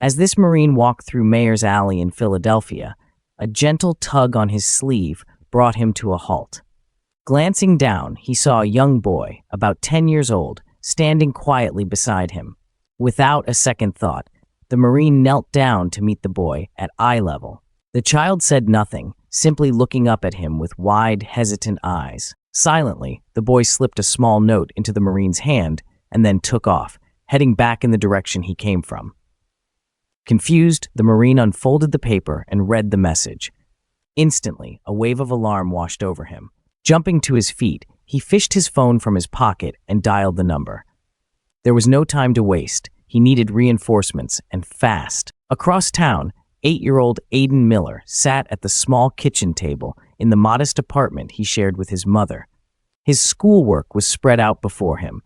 As this Marine walked through Mayor's Alley in Philadelphia, a gentle tug on his sleeve brought him to a halt. Glancing down, he saw a young boy, about 10 years old, standing quietly beside him. Without a second thought, the Marine knelt down to meet the boy at eye level. The child said nothing, simply looking up at him with wide, hesitant eyes. Silently, the boy slipped a small note into the Marine's hand and then took off, heading back in the direction he came from. Confused, the Marine unfolded the paper and read the message. Instantly, a wave of alarm washed over him. Jumping to his feet, he fished his phone from his pocket and dialed the number. There was no time to waste. He needed reinforcements, and fast. Across town, 8-year-old Aiden Miller sat at the small kitchen table in the modest apartment he shared with his mother. His schoolwork was spread out before him,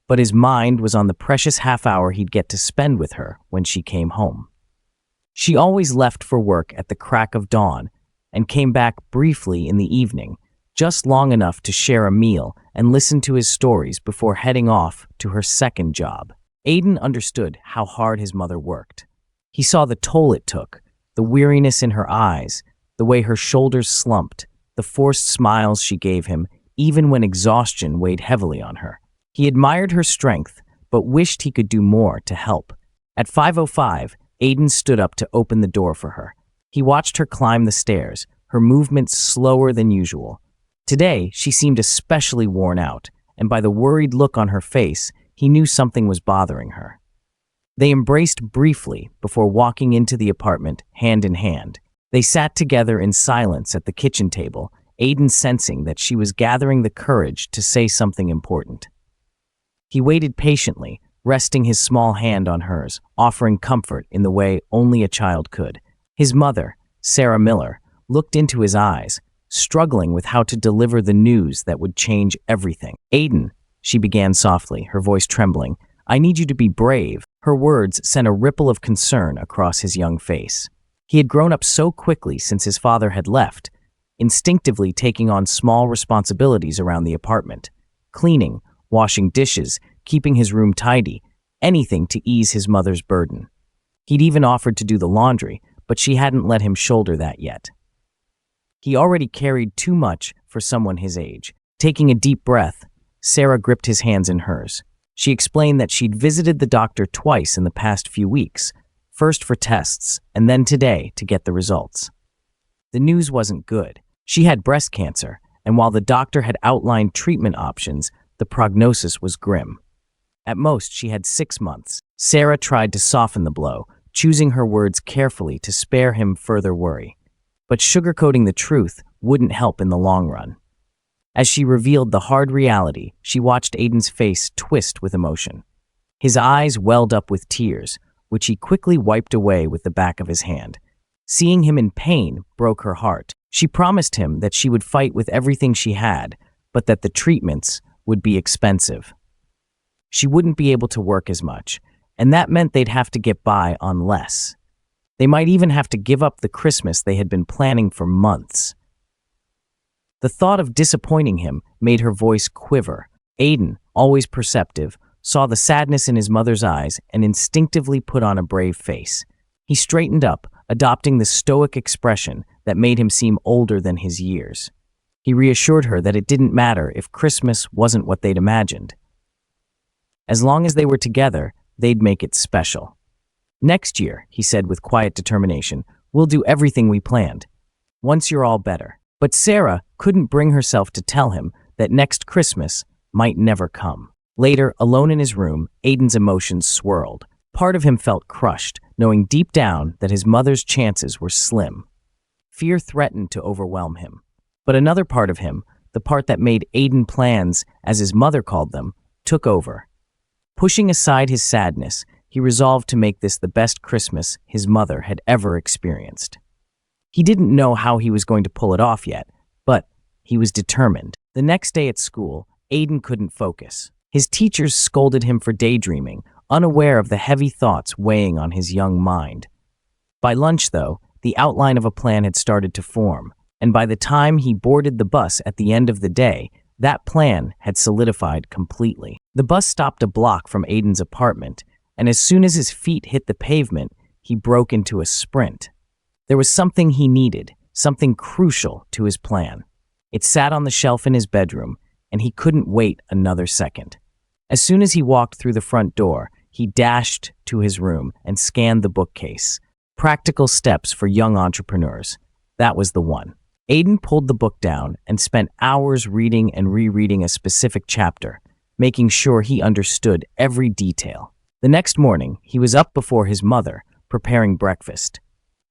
but his mind was on the precious half-hour he'd get to spend with her when she came home. She always left for work at the crack of dawn and came back briefly in the evening, just long enough to share a meal and listen to his stories before heading off to her second job. Aiden understood how hard his mother worked. He saw the toll it took, the weariness in her eyes, the way her shoulders slumped, the forced smiles she gave him, even when exhaustion weighed heavily on her. He admired her strength, but wished he could do more to help. At 5:05, Aiden stood up to open the door for her. He watched her climb the stairs, her movements slower than usual. Today, she seemed especially worn out, and by the worried look on her face, he knew something was bothering her. They embraced briefly before walking into the apartment, hand in hand. They sat together in silence at the kitchen table, Aiden sensing that she was gathering the courage to say something important. He waited patiently, resting his small hand on hers, offering comfort in the way only a child could. His mother, Sarah Miller, looked into his eyes, struggling with how to deliver the news that would change everything. "Aiden," she began softly, her voice trembling, "I need you to be brave." Her words sent a ripple of concern across his young face. He had grown up so quickly since his father had left, instinctively taking on small responsibilities around the apartment, cleaning, washing dishes, keeping his room tidy, anything to ease his mother's burden. He'd even offered to do the laundry, but she hadn't let him shoulder that yet. He already carried too much for someone his age. Taking a deep breath, Sarah gripped his hands in hers. She explained that she'd visited the doctor twice in the past few weeks, first for tests and then today to get the results. The news wasn't good. She had breast cancer, and while the doctor had outlined treatment options, the prognosis was grim. At most, she had 6 months. Sarah tried to soften the blow, choosing her words carefully to spare him further worry. But sugarcoating the truth wouldn't help in the long run. As she revealed the hard reality, she watched Aiden's face twist with emotion. His eyes welled up with tears, which he quickly wiped away with the back of his hand. Seeing him in pain broke her heart. She promised him that she would fight with everything she had, but that the treatments would be expensive. She wouldn't be able to work as much, and that meant they'd have to get by on less. They might even have to give up the Christmas they had been planning for months. The thought of disappointing him made her voice quiver. Aiden, always perceptive, saw the sadness in his mother's eyes and instinctively put on a brave face. He straightened up, adopting the stoic expression that made him seem older than his years. He reassured her that it didn't matter if Christmas wasn't what they'd imagined. As long as they were together, they'd make it special. "Next year," he said with quiet determination, "we'll do everything we planned. Once you're all better." But Sarah couldn't bring herself to tell him that next Christmas might never come. Later, alone in his room, Aiden's emotions swirled. Part of him felt crushed, knowing deep down that his mother's chances were slim. Fear threatened to overwhelm him. But another part of him, the part that made Aiden plans, as his mother called them, took over. Pushing aside his sadness, he resolved to make this the best Christmas his mother had ever experienced. He didn't know how he was going to pull it off yet, but he was determined. The next day at school, Aiden couldn't focus. His teachers scolded him for daydreaming, unaware of the heavy thoughts weighing on his young mind. By lunch, though, the outline of a plan had started to form, and by the time he boarded the bus at the end of the day, that plan had solidified completely. The bus stopped a block from Aiden's apartment, and as soon as his feet hit the pavement, he broke into a sprint. There was something he needed, something crucial to his plan. It sat on the shelf in his bedroom, and he couldn't wait another second. As soon as he walked through the front door, he dashed to his room and scanned the bookcase. Practical Steps for Young Entrepreneurs. That was the one. Aiden pulled the book down and spent hours reading and rereading a specific chapter, making sure he understood every detail. The next morning, he was up before his mother, preparing breakfast.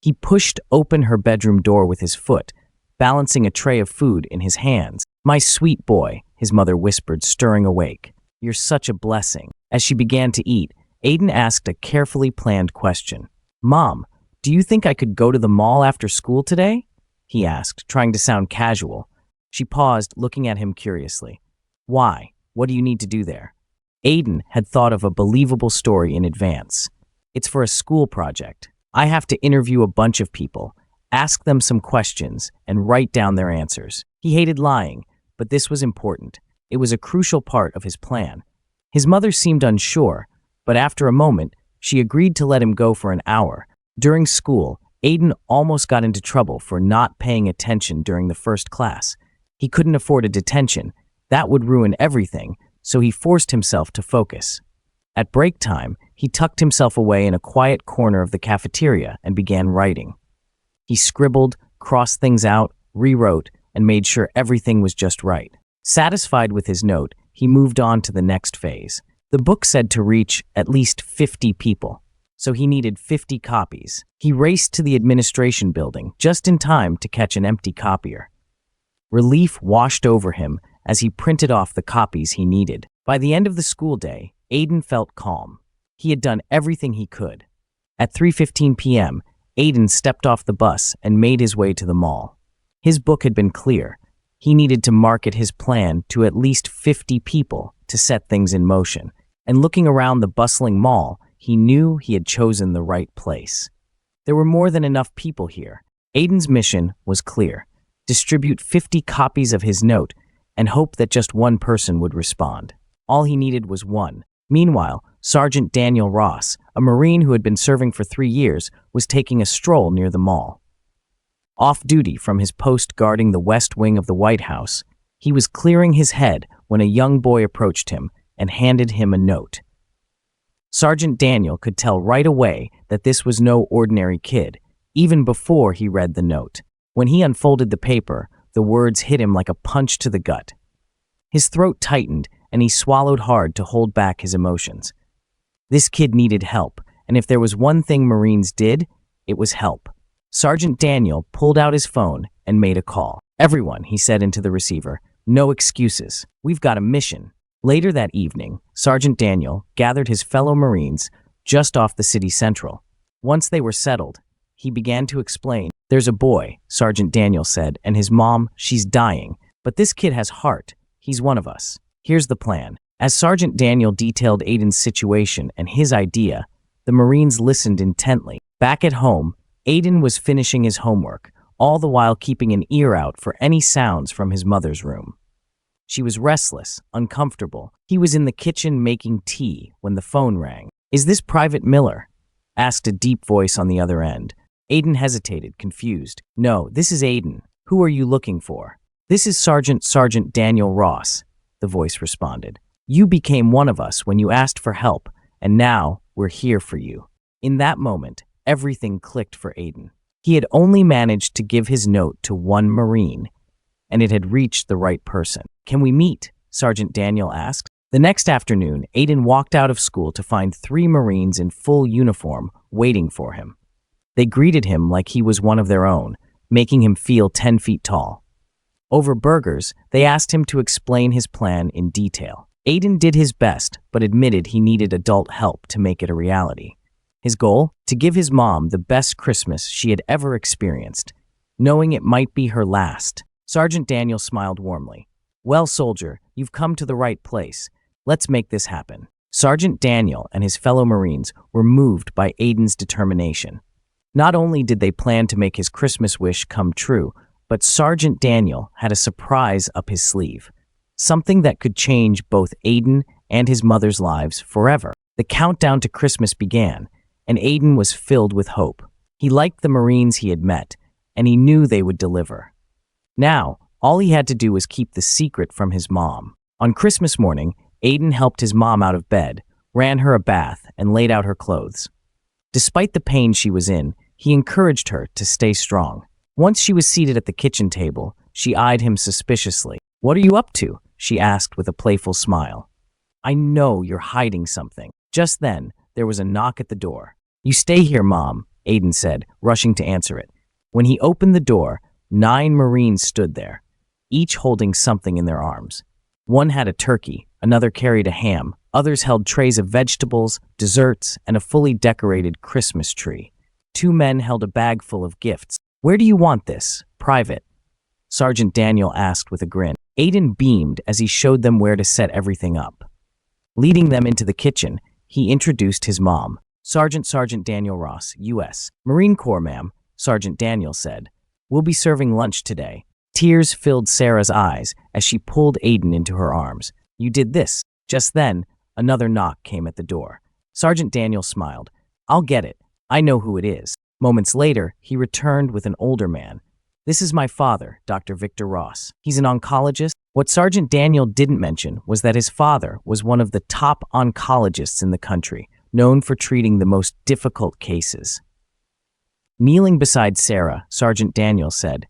He pushed open her bedroom door with his foot, balancing a tray of food in his hands. "My sweet boy," his mother whispered, stirring awake. "You're such a blessing." As she began to eat, Aiden asked a carefully planned question. "Mom, do you think I could go to the mall after school today?" he asked, trying to sound casual. She paused, looking at him curiously. "Why? What do you need to do there?" Aiden had thought of a believable story in advance. "It's for a school project. I have to interview a bunch of people, ask them some questions, and write down their answers." He hated lying, but this was important. It was a crucial part of his plan. His mother seemed unsure, but after a moment, she agreed to let him go for an hour. During school, Aiden almost got into trouble for not paying attention during the first class. He couldn't afford a detention. That would ruin everything, so he forced himself to focus. At break time, he tucked himself away in a quiet corner of the cafeteria and began writing. He scribbled, crossed things out, rewrote, and made sure everything was just right. Satisfied with his note, he moved on to the next phase. The book said to reach at least 50 people, so he needed 50 copies. He raced to the administration building just in time to catch an empty copier. Relief washed over him as he printed off the copies he needed. By the end of the school day, Aiden felt calm. He had done everything he could. At 3:15 p.m., Aiden stepped off the bus and made his way to the mall. His book had been clear. He needed to market his plan to at least 50 people to set things in motion. And looking around the bustling mall, he knew he had chosen the right place. There were more than enough people here. Aiden's mission was clear: distribute 50 copies of his note and hope that just one person would respond. All he needed was one. Meanwhile, Sergeant Daniel Ross, a Marine who had been serving for 3 years, was taking a stroll near the mall. Off duty from his post guarding the west wing of the White House, he was clearing his head when a young boy approached him and handed him a note. Sergeant Daniel could tell right away that this was no ordinary kid, even before he read the note. When he unfolded the paper, the words hit him like a punch to the gut. His throat tightened, and he swallowed hard to hold back his emotions. This kid needed help, and if there was one thing Marines did, it was help. Sergeant Daniel pulled out his phone and made a call. "Everyone," he said into the receiver, "no excuses. We've got a mission." Later that evening, Sergeant Daniel gathered his fellow Marines just off the city central. Once they were settled, he began to explain. "There's a boy," Sergeant Daniel said, "and his mom, she's dying. But this kid has heart. He's one of us. Here's the plan." As Sergeant Daniel detailed Aiden's situation and his idea, the Marines listened intently. Back at home, Aiden was finishing his homework, all the while keeping an ear out for any sounds from his mother's room. She was restless, uncomfortable. He was in the kitchen making tea when the phone rang. "Is this Private Miller?" asked a deep voice on the other end. Aiden hesitated, confused. "No, this is Aiden. Who are you looking for?" "This is Sergeant Daniel Ross," the voice responded. "You became one of us when you asked for help, and now we're here for you." In that moment, everything clicked for Aiden. He had only managed to give his note to one Marine, and it had reached the right person. "Can we meet?" Sergeant Daniel asked. The next afternoon, Aiden walked out of school to find 3 Marines in full uniform waiting for him. They greeted him like he was one of their own, making him feel 10 feet tall. Over burgers, they asked him to explain his plan in detail. Aiden did his best, but admitted he needed adult help to make it a reality. His goal? To give his mom the best Christmas she had ever experienced, knowing it might be her last. Sergeant Daniel smiled warmly. "Well, soldier, you've come to the right place. Let's make this happen." Sergeant Daniel and his fellow Marines were moved by Aiden's determination. Not only did they plan to make his Christmas wish come true, but Sergeant Daniel had a surprise up his sleeve. Something that could change both Aiden and his mother's lives forever. The countdown to Christmas began, and Aiden was filled with hope. He liked the Marines he had met, and he knew they would deliver. Now, all he had to do was keep the secret from his mom. On Christmas morning, Aiden helped his mom out of bed, ran her a bath, and laid out her clothes. Despite the pain she was in, he encouraged her to stay strong. Once she was seated at the kitchen table, she eyed him suspiciously. "What are you up to?" she asked with a playful smile. "I know you're hiding something." Just then, there was a knock at the door. "You stay here, Mom," Aiden said, rushing to answer it. When he opened the door, 9 Marines stood there, each holding something in their arms. One had a turkey, another carried a ham, others held trays of vegetables, desserts, and a fully decorated Christmas tree. 2 men held a bag full of gifts. "Where do you want this, Private?" Sergeant Daniel asked with a grin. Aiden beamed as he showed them where to set everything up. Leading them into the kitchen, he introduced his mom. Sergeant Daniel Ross, U.S. Marine Corps, ma'am," Sergeant Daniel said. "We'll be serving lunch today." Tears filled Sarah's eyes as she pulled Aiden into her arms. "You did this." Just then, another knock came at the door. Sergeant Daniel smiled. "I'll get it. I know who it is." Moments later, he returned with an older man. "This is my father, Dr. Victor Ross. He's an oncologist." What Sergeant Daniel didn't mention was that his father was one of the top oncologists in the country, known for treating the most difficult cases. Kneeling beside Sarah, Sergeant Daniel said,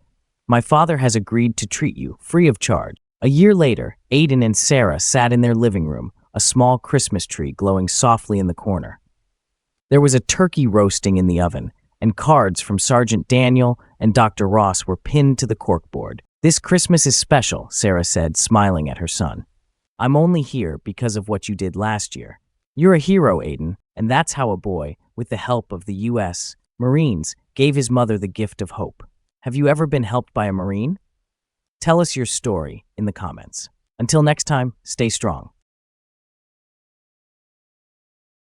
"My father has agreed to treat you free of charge." A year later, Aiden and Sarah sat in their living room, a small Christmas tree glowing softly in the corner. There was a turkey roasting in the oven, and cards from Sergeant Daniel and Dr. Ross were pinned to the corkboard. "This Christmas is special," Sarah said, smiling at her son. "I'm only here because of what you did last year. You're a hero, Aiden, and that's how a boy, with the help of the U.S. Marines, gave his mother the gift of hope. Have you ever been helped by a Marine? Tell us your story in the comments. Until next time, stay strong."